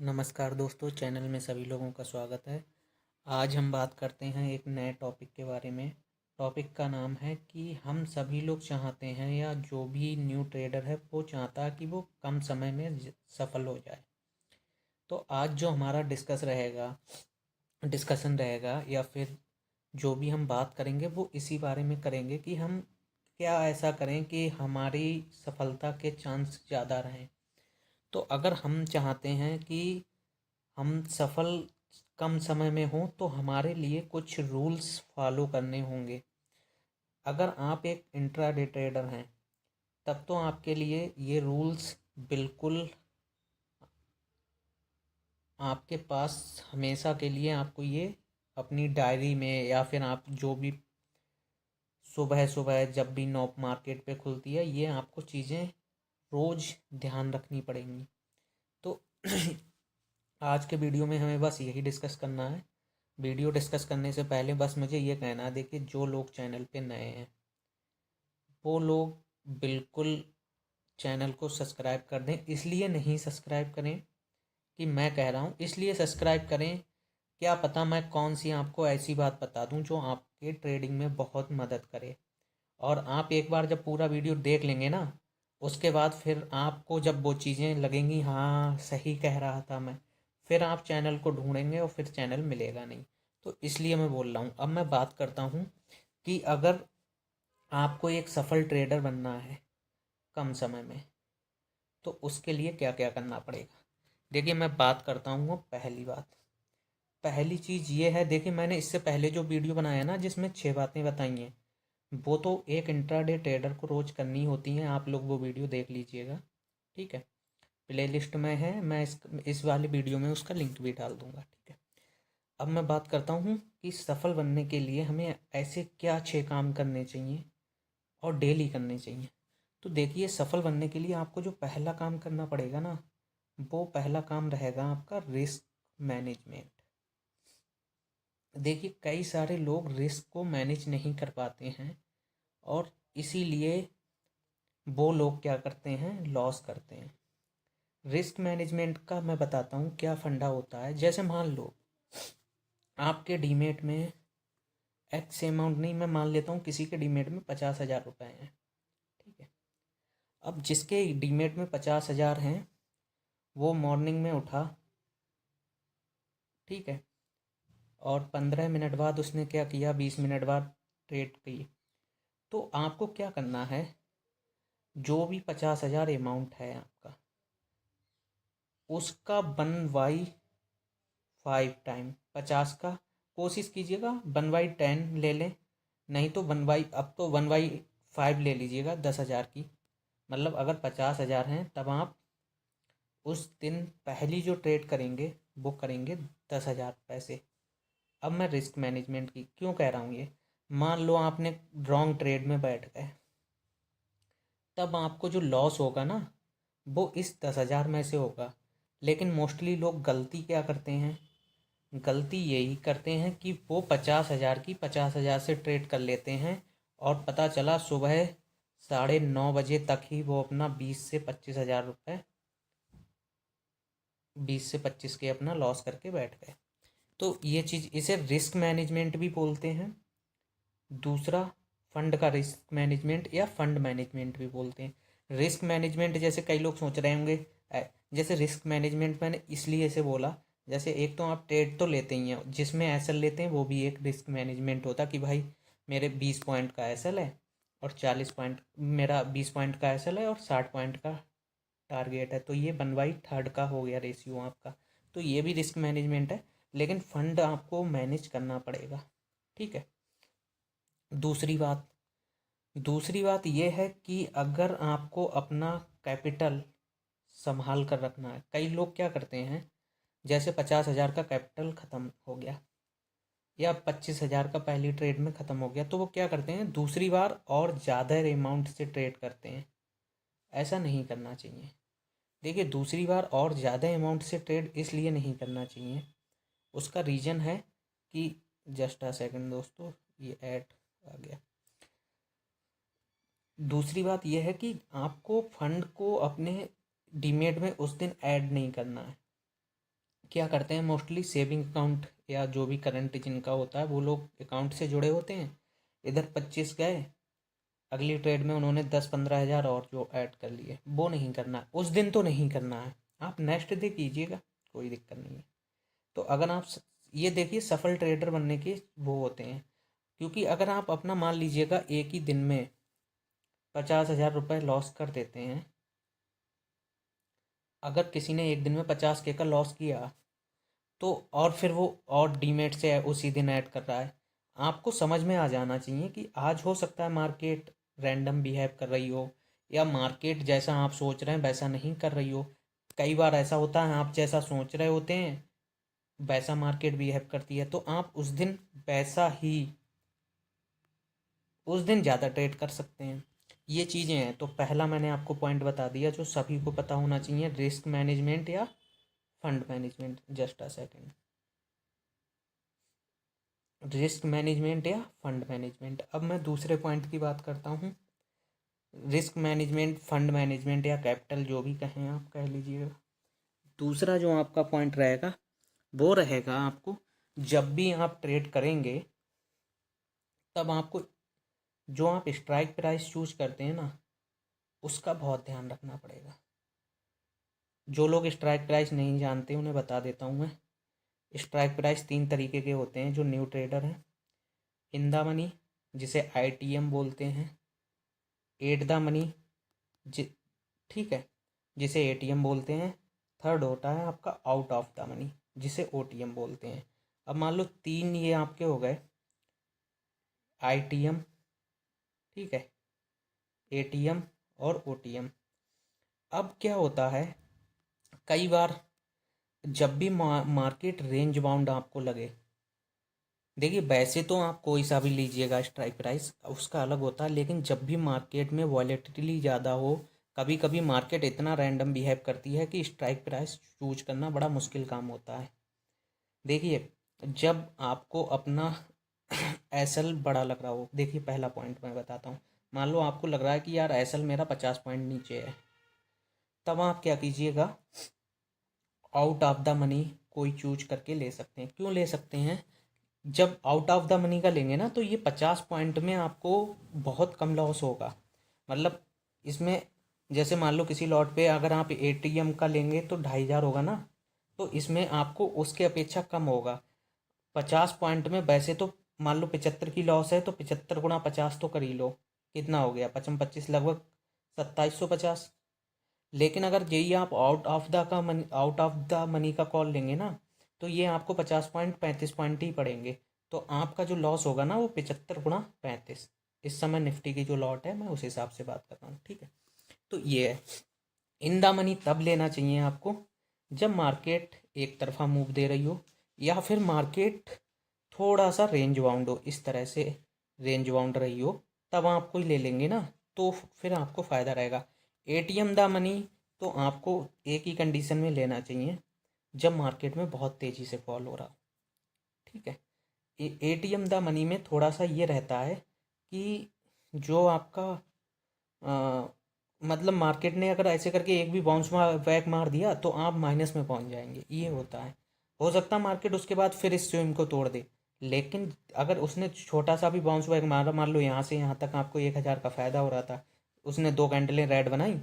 नमस्कार दोस्तों, चैनल में सभी लोगों का स्वागत है। आज हम बात करते हैं एक नए टॉपिक के बारे में। टॉपिक का नाम है कि हम सभी लोग चाहते हैं या जो भी न्यू ट्रेडर है वो चाहता है कि वो कम समय में सफल हो जाए। तो आज जो हमारा डिस्कशन रहेगा या फिर जो भी हम बात करेंगे वो इसी बारे में करेंगे कि हम क्या ऐसा करें कि हमारी सफलता के चांस ज़्यादा रहें। तो अगर हम चाहते हैं कि हम सफल कम समय में हों तो हमारे लिए कुछ रूल्स फॉलो करने होंगे। अगर आप एक इंट्राडे ट्रेडर हैं तब तो आपके लिए ये रूल्स बिल्कुल आपके पास हमेशा के लिए आपको ये अपनी डायरी में या फिर आप जो भी सुबह सुबह जब भी नॉप मार्केट पे खुलती है ये आपको चीज़ें रोज़ ध्यान रखनी पड़ेंगी। तो आज के वीडियो में हमें बस यही डिस्कस करना है। वीडियो डिस्कस करने से पहले बस मुझे ये कहना है, देखिए जो लोग चैनल पे नए हैं वो लोग बिल्कुल चैनल को सब्सक्राइब कर दें। इसलिए नहीं सब्सक्राइब करें कि मैं कह रहा हूँ, इसलिए सब्सक्राइब करें क्या पता मैं कौन सी आपको ऐसी बात बता दूँ जो आपके ट्रेडिंग में बहुत मदद करे। और आप एक बार जब पूरा वीडियो देख लेंगे ना, उसके बाद फिर आपको जब वो चीज़ें लगेंगी हाँ सही कह रहा था मैं, फिर आप चैनल को ढूंढेंगे और फिर चैनल मिलेगा नहीं। तो इसलिए मैं बोल रहा हूँ। अब मैं बात करता हूँ कि अगर आपको एक सफल ट्रेडर बनना है कम समय में तो उसके लिए क्या क्या करना पड़ेगा। देखिए मैं बात करता हूँ पहली चीज़ ये है। देखिए मैंने इससे पहले जो वीडियो बनाया ना जिसमें 6 बातें बताई हैं वो तो एक इंट्राडे ट्रेडर को रोज़ करनी होती हैं। आप लोग वो वीडियो देख लीजिएगा, ठीक है। प्लेलिस्ट में है, मैं इस वाले वीडियो में उसका लिंक भी डाल दूंगा, ठीक है। अब मैं बात करता हूँ कि सफल बनने के लिए हमें ऐसे क्या 6 काम करने चाहिए और डेली करने चाहिए। तो देखिए सफल बनने के लिए आपको जो पहला काम करना पड़ेगा ना, वो पहला काम रहेगा आपका रिस्क मैनेजमेंट। देखिए कई सारे लोग रिस्क को मैनेज नहीं कर पाते हैं और इसीलिए वो लोग क्या करते हैं, लॉस करते हैं। रिस्क मैनेजमेंट का मैं बताता हूँ क्या फंडा होता है। जैसे मान लो आपके डीमेट में एक्स अमाउंट नहीं, मैं मान लेता हूँ किसी के डीमेट में 50,000 रुपये हैं, ठीक है। अब जिसके डीमेट में 50,000 हैं वो मॉर्निंग में उठा, ठीक है, और 15 मिनट बाद उसने क्या किया, 20 मिनट बाद ट्रेड की। तो आपको क्या करना है, जो भी 50,000 अमाउंट है आपका उसका 1/5 टाइम 50 का कोशिश कीजिएगा, 1/10 ले लें, नहीं तो अब तो 1/5 ले लीजिएगा 10,000 की। मतलब अगर 50,000 हैं तब आप उस दिन पहली जो ट्रेड करेंगे वो करेंगे 10,000 पैसे। अब मैं रिस्क मैनेजमेंट की क्यों कह रहा हूँ ये, मान लो आपने रॉन्ग ट्रेड में बैठ गए, तब आपको जो लॉस होगा ना वो इस 10,000 में से होगा। लेकिन मोस्टली लोग गलती क्या करते हैं, गलती यही करते हैं कि वो 50,000 की 50,000 से ट्रेड कर लेते हैं और पता चला सुबह 9:30 बजे तक ही वो अपना 20 से 25 के अपना लॉस करके बैठ गए। तो ये चीज़, इसे रिस्क मैनेजमेंट भी बोलते हैं। दूसरा फंड का रिस्क मैनेजमेंट या फंड मैनेजमेंट भी बोलते हैं। रिस्क मैनेजमेंट जैसे कई लोग सोच रहे होंगे, जैसे रिस्क मैनेजमेंट मैंने इसलिए से बोला, जैसे एक तो आप ट्रेड तो लेते ही हैं जिसमें एसएल लेते हैं, वो भी एक रिस्क मैनेजमेंट होता कि भाई मेरे 20 पॉइंट का एसएल है और 40 पॉइंट, मेरा 20 पॉइंट का एसएल है और 60 पॉइंट का टारगेट है, तो ये 1/3 का हो गया रेशियो आपका। तो ये भी रिस्क मैनेजमेंट है, लेकिन फंड आपको मैनेज करना पड़ेगा, ठीक है। दूसरी बात दूसरी बात यह है कि अगर आपको अपना कैपिटल संभाल कर रखना है, कई लोग क्या करते हैं, जैसे 50,000 का कैपिटल ख़त्म हो गया या 25,000 का पहली ट्रेड में ख़त्म हो गया, तो वो क्या करते हैं दूसरी बार और ज़्यादा अमाउंट से ट्रेड करते हैं। ऐसा नहीं करना चाहिए। देखिए दूसरी बार और ज़्यादा अमाउंट से ट्रेड इसलिए नहीं करना चाहिए, उसका रीज़न है कि, जस्ट अ सेकंड दोस्तों, ये ऐड आ गया। दूसरी बात यह है कि आपको फंड को अपने डीमेट में उस दिन ऐड नहीं करना है। क्या करते हैं, मोस्टली सेविंग अकाउंट या जो भी करंट जिनका होता है वो लोग अकाउंट से जुड़े होते हैं। इधर 25 गए, अगली ट्रेड में उन्होंने 10-15 हज़ार और जो ऐड कर लिए, वो नहीं करना है उस दिन, तो नहीं करना है। आप नेक्स्ट डे कीजिएगा, कोई दिक्कत नहीं है। तो अगर आप ये देखिए, सफल ट्रेडर बनने के वो होते हैं, क्योंकि अगर आप अपना मान लीजिएगा एक ही दिन में 50,000 रुपये लॉस कर देते हैं, अगर किसी ने एक दिन में 50K का लॉस किया तो, और फिर वो और डीमेट से उसी दिन ऐड कर रहा है, आपको समझ में आ जाना चाहिए कि आज हो सकता है मार्केट रैंडम बिहेव कर रही हो, या मार्केट जैसा आप सोच रहे हैं वैसा नहीं कर रही हो। कई बार ऐसा होता है, आप जैसा सोच रहे होते हैं वैसा मार्केट बिहेव करती है, तो आप उस दिन वैसा ही, उस दिन ज़्यादा ट्रेड कर सकते हैं। ये चीज़ें हैं। तो पहला मैंने आपको पॉइंट बता दिया जो सभी को पता होना चाहिए, रिस्क मैनेजमेंट या fund management. Just a second, risk management या फंड मैनेजमेंट। अब मैं दूसरे पॉइंट की बात करता हूँ। रिस्क मैनेजमेंट, फंड मैनेजमेंट या कैपिटल, जो भी कहें आप कह लीजिएगा। दूसरा जो आपका पॉइंट रहेगा वो रहेगा, आपको जब भी आप ट्रेड करेंगे तब आपको जो आप स्ट्राइक प्राइस चूज करते हैं ना, उसका बहुत ध्यान रखना पड़ेगा। जो लोग स्ट्राइक प्राइस नहीं जानते उन्हें बता देता हूँ मैं। स्ट्राइक प्राइस 3 तरीके के होते हैं जो न्यू ट्रेडर हैं। इन द मनी, जिसे ITM बोलते हैं। एट द मनी, जि ठीक है, जिसे ATM बोलते हैं। थर्ड होता है आपका आउट ऑफ द मनी, जिसे OTM बोलते हैं। अब मान लो 3 ये आपके हो गए, ITM, ठीक है, ATM और OTM। अब क्या होता है, कई बार जब भी मार्केट रेंज बाउंड आपको लगे, देखिए वैसे तो आप कोई सा भी लीजिएगा स्ट्राइक प्राइस, उसका अलग होता है, लेकिन जब भी मार्केट में वॉलेटिलिटी ज़्यादा हो, कभी कभी मार्केट इतना रैंडम बिहेव करती है कि स्ट्राइक प्राइस चूज करना बड़ा मुश्किल काम होता है। देखिए, जब आपको अपना SL बड़ा लग रहा हो, देखिए पहला पॉइंट मैं बताता हूँ। मान लो आपको लग रहा है कि यार SL मेरा 50 पॉइंट नीचे है, तब आप क्या कीजिएगा, आउट ऑफ द मनी कोई चूज करके ले सकते हैं। क्यों ले सकते हैं, जब आउट ऑफ द मनी का लेंगे ना तो ये 50 पॉइंट में आपको बहुत कम लॉस होगा। मतलब इसमें, जैसे मान लो किसी लॉट पे अगर आप ATM का लेंगे तो 2,500 होगा ना, तो इसमें आपको उसके अपेक्षा कम होगा। 50 पॉइंट में वैसे तो मान लो 75 की लॉस है, तो 75 × 50 तो कर ही लो, कितना हो गया, 55-25 लगभग 2,750। लेकिन अगर यही आप आउट ऑफ द मनी का कॉल लेंगे ना, तो ये आपको 50 पॉइंट 35 पॉइंट ही पड़ेंगे। तो आपका जो लॉस होगा ना वो 75 × 35। इस समय निफ्टी की जो लॉट है मैं उस हिसाब से बात कर रहा हूँ, ठीक है। तो ये है, इन द मनी तब लेना चाहिए आपको जब मार्केट एक तरफा मूव दे रही हो, या फिर मार्केट थोड़ा सा रेंज बाउंड हो, इस तरह से रेंज बाउंड रही हो, तब आपको ले लेंगे ना, तो फिर आपको फ़ायदा रहेगा। ATM द मनी तो आपको एक ही कंडीशन में लेना चाहिए, जब मार्केट में बहुत तेज़ी से फॉल हो रहा हो, ठीक है। ATM द मनी में थोड़ा सा ये रहता है कि जो आपका मतलब मार्केट ने अगर ऐसे करके एक भी बाउंस बैक मार दिया तो आप माइनस में पहुंच जाएंगे, ये होता है। हो सकता है मार्केट उसके बाद फिर इस स्विंग को तोड़ दे, लेकिन अगर उसने छोटा सा भी बाउंस बैक मारा, मान लो यहाँ से यहाँ तक आपको 1,000 का फ़ायदा हो रहा था, उसने 2 कैंडलें रेड बनाई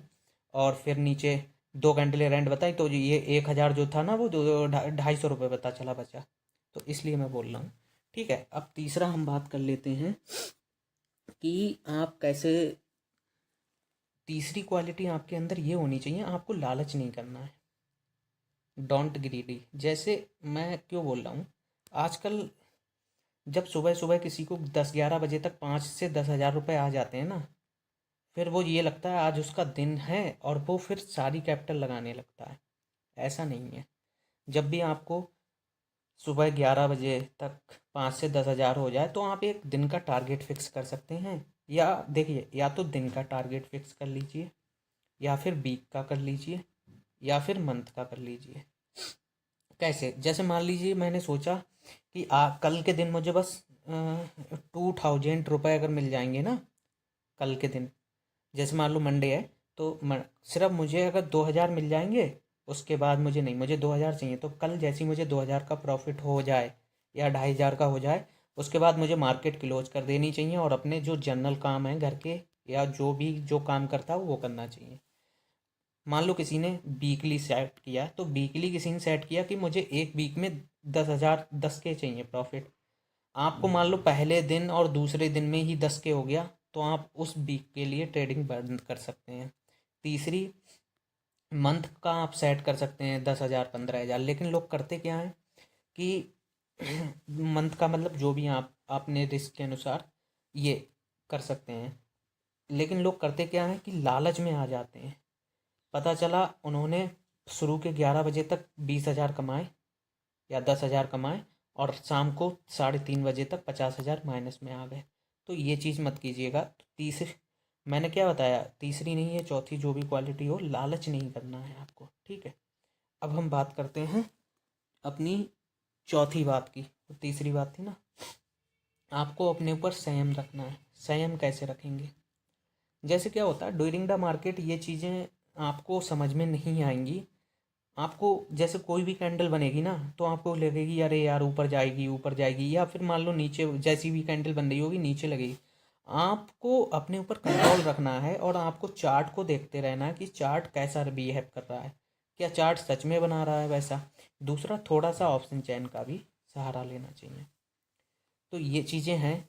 और फिर नीचे 2 कैंडलें रेड बताई, तो ये 1,000 जो था ना वो 250 रुपये पता चला बचा। तो इसलिए मैं बोल रहा हूँ, ठीक है। अब तीसरा हम बात कर लेते हैं कि आप कैसे, तीसरी क्वालिटी आपके अंदर ये होनी चाहिए, आपको लालच नहीं करना है, डोंट ग्रीडी। जैसे मैं क्यों बोल रहा हूँ, आजकल जब सुबह सुबह किसी को 10-11 बजे तक 5 से 10 हज़ार रुपये आ जाते हैं ना, फिर वो ये लगता है आज उसका दिन है, और वो फिर सारी कैपिटल लगाने लगता है। ऐसा नहीं है। जब भी आपको सुबह 11 बजे तक 5 से 10 हज़ार हो जाए तो आप एक दिन का टारगेट फिक्स कर सकते हैं। या देखिए, या तो दिन का टारगेट फिक्स कर लीजिए, या फिर वीक का कर लीजिए, या फिर मंथ का कर लीजिए। कैसे, जैसे मान लीजिए मैंने सोचा कि कल के दिन मुझे बस 2,000 रुपये अगर मिल जाएंगे ना, कल के दिन, जैसे मान लो मंडे है, तो सिर्फ मुझे अगर 2,000 मिल जाएंगे उसके बाद मुझे नहीं, मुझे 2000 चाहिए। तो कल जैसे ही मुझे 2000 का प्रॉफिट हो जाए या 2500 का हो जाए, उसके बाद मुझे मार्केट क्लोज कर देनी चाहिए और अपने जो जनरल काम है घर के या जो भी जो काम करता है वो करना चाहिए। मान लो किसी ने वीकली सेट किया, तो वीकली किसी ने सेट किया कि मुझे एक वीक में 10,000 10 के चाहिए प्रॉफिट। आपको मान लो पहले दिन और दूसरे दिन में ही 10 के हो गया, तो आप उस वीक के लिए ट्रेडिंग बंद कर सकते हैं। तीसरी, मंथ का आप सेट कर सकते हैं 10,000 15,000। लेकिन लोग करते क्या हैं कि मंथ का मतलब जो भी आप अपने रिस्क के अनुसार ये कर सकते हैं। लेकिन लोग करते क्या हैं कि लालच में आ जाते हैं। पता चला उन्होंने शुरू के 11 बजे तक 20,000 कमाए या 10,000 कमाए और शाम को 3:30 बजे तक 50,000 माइनस में आ गए। तो ये चीज़ मत कीजिएगा। तो तीसरी, मैंने क्या बताया, तीसरी नहीं है चौथी, जो भी क्वालिटी हो, लालच नहीं करना है आपको, ठीक है। अब हम बात करते हैं अपनी चौथी बात की। तो तीसरी बात थी ना, आपको अपने ऊपर संयम रखना है। संयम कैसे रखेंगे? जैसे क्या होता है ड्यूरिंग द मार्केट, ये चीज़ें आपको समझ में नहीं आएंगी। आपको जैसे कोई भी कैंडल बनेगी ना, तो आपको लगेगी अरे यार ऊपर जाएगी ऊपर जाएगी, या फिर मान लो नीचे जैसी भी कैंडल बन रही होगी नीचे लगेगी। आपको अपने ऊपर कंट्रोल रखना है और आपको चार्ट को देखते रहना है कि चार्ट कैसा बिहेव कर रहा है, क्या चार्ट सच में बना रहा है वैसा। दूसरा, थोड़ा सा ऑप्शन चैन का भी सहारा लेना चाहिए। तो ये चीज़ें हैं,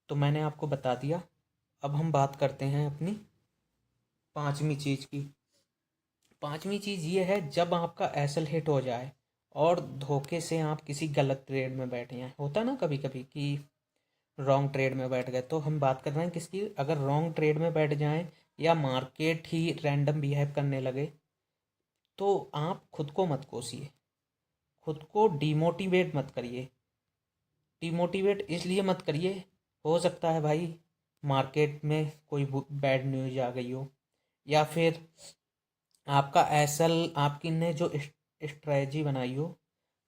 तो मैंने आपको बता दिया। अब हम बात करते हैं अपनी पांचवी चीज़ की। पांचवी चीज़ ये है, जब आपका एसल हिट हो जाए और धोखे से आप किसी गलत ट्रेड में बैठ जाएं। होता ना कभी कभी कि रॉन्ग ट्रेड में बैठ गए। तो हम बात कर रहे हैं किसकी, अगर रॉन्ग ट्रेड में बैठ जाएं या मार्केट ही रैंडम बिहेव करने लगे, तो आप खुद को मत कोसिए, खुद को डिमोटिवेट मत करिए। डिमोटिवेट इसलिए मत करिए, हो सकता है भाई मार्केट में कोई बैड न्यूज़ आ गई हो, या फिर आपका एसल आपकी ने जो स्ट्रेटजी बनाई हो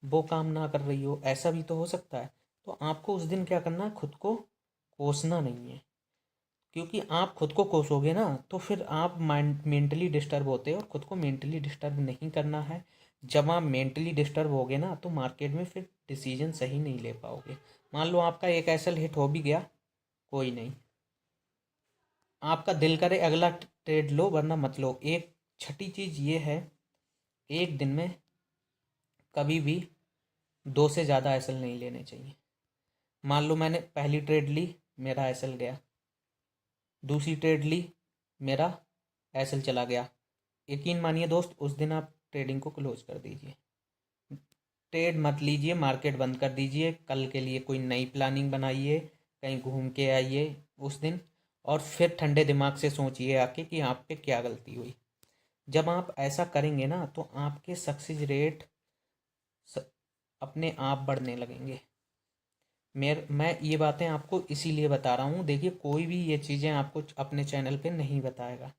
वो काम ना कर रही हो, ऐसा भी तो हो सकता है। तो आपको उस दिन क्या करना है, खुद को कोसना नहीं है। क्योंकि आप खुद को कोसोगे ना तो फिर आप माइंड मेंटली डिस्टर्ब होते हो, और खुद को मेंटली डिस्टर्ब नहीं करना है। जब आप मेंटली डिस्टर्ब होगे ना तो मार्केट में फिर डिसीजन सही नहीं ले पाओगे। मान लो आपका एक एसल हिट हो भी गया, कोई नहीं, आपका दिल करे अगला ट्रेड लो वरना मत लो। एक छठी चीज़ ये है, एक दिन में कभी भी 2 से ज़्यादा एसल नहीं लेने चाहिए। मान लो मैंने पहली ट्रेड ली, मेरा एसल गया, दूसरी ट्रेड ली, मेरा एसल चला गया। यकीन मानिए दोस्त, उस दिन आप ट्रेडिंग को क्लोज कर दीजिए, ट्रेड मत लीजिए, मार्केट बंद कर दीजिए। कल के लिए कोई नई प्लानिंग बनाइए, कहीं घूम के आइए उस दिन, और फिर ठंडे दिमाग से सोचिए आके कि आप पे क्या गलती हुई। जब आप ऐसा करेंगे ना तो आपके सक्सेस रेट अपने आप बढ़ने लगेंगे। मैं ये बातें आपको इसीलिए बता रहा हूँ। देखिए, कोई भी ये चीज़ें आपको अपने चैनल पे नहीं बताएगा,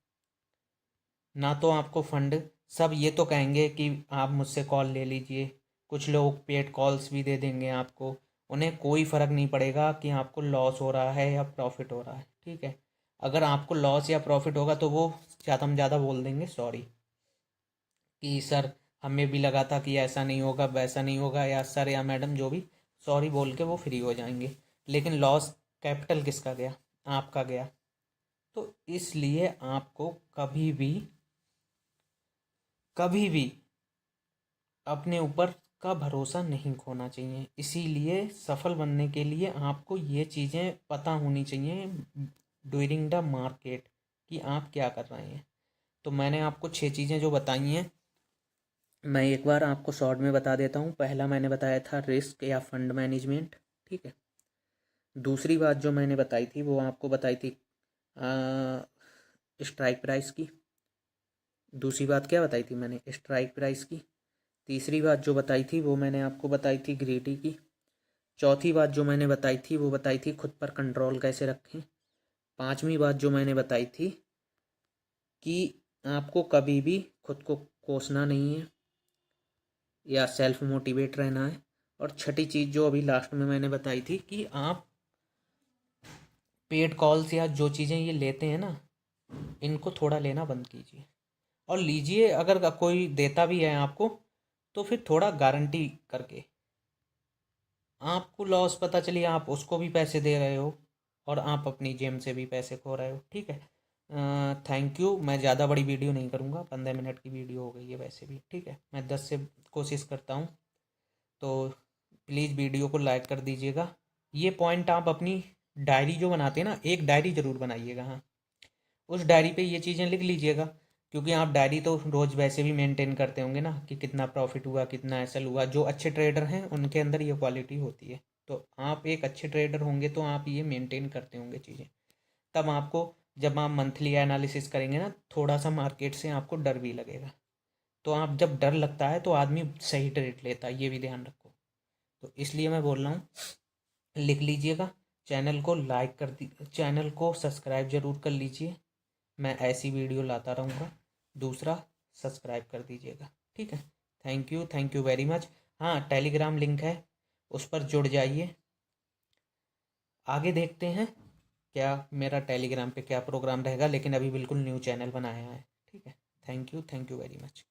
ना तो आपको फंड। सब ये तो कहेंगे कि आप मुझसे कॉल ले लीजिए, कुछ लोग पेड कॉल्स भी दे देंगे आपको। उन्हें कोई फ़र्क नहीं पड़ेगा कि आपको लॉस हो रहा है या प्रॉफिट हो रहा है, ठीक है। अगर आपको लॉस या प्रॉफिट होगा तो वो ज़्यादा हम ज़्यादा बोल देंगे सॉरी, कि सर हमें भी लगा था कि ऐसा नहीं होगा वैसा नहीं होगा, या सर या मैडम जो भी, सॉरी बोल के वो फ्री हो जाएंगे। लेकिन लॉस कैपिटल किसका गया, आपका गया। तो इसलिए आपको कभी भी अपने ऊपर का भरोसा नहीं खोना चाहिए। इसीलिए सफल बनने के लिए आपको ये चीज़ें पता होनी चाहिए ड्यूरिंग द मार्केट, कि आप क्या कर रहे हैं। तो मैंने आपको 6 चीज़ें जो बताई हैं, मैं एक बार आपको शॉर्ट में बता देता हूँ। पहला मैंने बताया था रिस्क या फंड मैनेजमेंट, ठीक है। दूसरी बात जो मैंने बताई थी वो आपको बताई थी स्ट्राइक प्राइस की। दूसरी बात क्या बताई थी मैंने, स्ट्राइक प्राइस की। तीसरी बात जो बताई थी वो मैंने आपको बताई थी ग्रीडी की। चौथी बात जो मैंने बताई थी वो बताई थी खुद पर कंट्रोल कैसे रखें। पांचवी बात जो मैंने बताई थी कि आपको कभी भी खुद को कोसना नहीं है या सेल्फ मोटिवेट रहना है। और छठी चीज़ जो अभी लास्ट में मैंने बताई थी कि आप पेड कॉल्स या जो चीज़ें ये लेते हैं ना, इनको थोड़ा लेना बंद कीजिए। और लीजिए, अगर कोई देता भी है आपको तो फिर थोड़ा गारंटी करके। आपको लॉस पता चलिए आप उसको भी पैसे दे रहे हो और आप अपनी जेब से भी पैसे खो रहे हो। ठीक है, थैंक यू। मैं ज़्यादा बड़ी वीडियो नहीं करूँगा, 15 मिनट की वीडियो हो गई है वैसे भी। ठीक है, मैं 10 से कोशिश करता हूँ। तो प्लीज़ वीडियो को लाइक कर दीजिएगा। ये पॉइंट आप अपनी डायरी जो बनाते हैं ना, एक डायरी ज़रूर बनाइएगा। हाँ, उस डायरी पे ये चीज़ें लिख लीजिएगा, क्योंकि आप डायरी तो रोज़ वैसे भी मेंटेन करते होंगे ना कि कितना प्रॉफिट हुआ, कितना एसल हुआ। जो अच्छे ट्रेडर हैं उनके अंदर ये क्वालिटी होती है। तो आप एक अच्छे ट्रेडर होंगे तो आप ये मेंटेन करते होंगे चीज़ें। तब आपको, जब आप मंथली एनालिसिस करेंगे ना, थोड़ा सा मार्केट से आपको डर भी लगेगा। तो आप, जब डर लगता है तो आदमी सही ट्रेड लेता है, ये भी ध्यान रखो। तो इसलिए मैं बोल रहा हूँ, लिख लीजिएगा। चैनल को लाइक कर दी, चैनल को सब्सक्राइब ज़रूर कर लीजिए। मैं ऐसी वीडियो लाता रहूँगा। दूसरा, सब्सक्राइब कर दीजिएगा। ठीक है, थैंक यू वेरी मच। हाँ, टेलीग्राम लिंक है, उस पर जुड़ जाइए। आगे देखते हैं क्या मेरा टेलीग्राम पे क्या प्रोग्राम रहेगा, लेकिन अभी बिल्कुल न्यू चैनल बनाया है। ठीक है, थैंक यू वेरी मच।